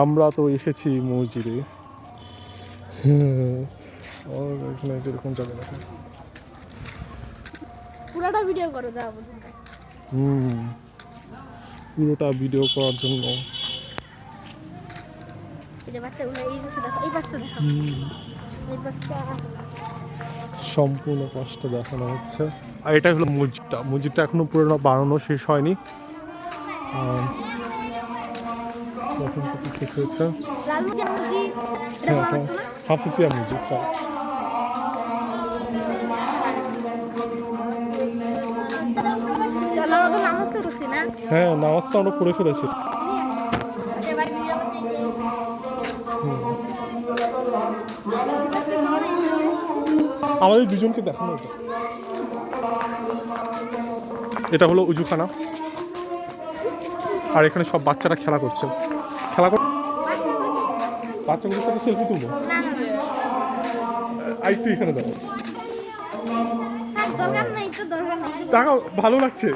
আমরা তো এসেছি মসজিদে। এখানে এরকম যাবে না। পুরোটা ভিডিও করো যাও। পুরোটা ভিডিও করার জন্য এই যে বাচ্চাগুলো এই পাশে দেখো, এই পাশটা দেখো, এই পাশটা সম্পূর্ণ কষ্ট দেখানো হচ্ছে। আর এটা হলো মসজিদটা এখনো পুরো বানানো শেষ হয়নি, প্রথম থেকে শেষ হয়েছে। লালমুজি মুজি এটা হ্যাঁ, বলা এটা লাগতো না? হাফিজিয়া মসজিদ। চলো আমরা তো নামাজ তো করছি না? হ্যাঁ, নামাজটা আমরা পড়ে ফেলেছি। এবার ভিডিও করতে আমাদের দুজনকে দেখানো হতো। এটা হলো উজুখানা, আর এখানে সব বাচ্চারা খেলা করছে। বাচ্চাগুলোর সাথে সেলফি তুলবো। আরেকটু এখানে দেখো, দরকার নাই তো, দরকার নাই। দেখাও, ভালো লাগছে।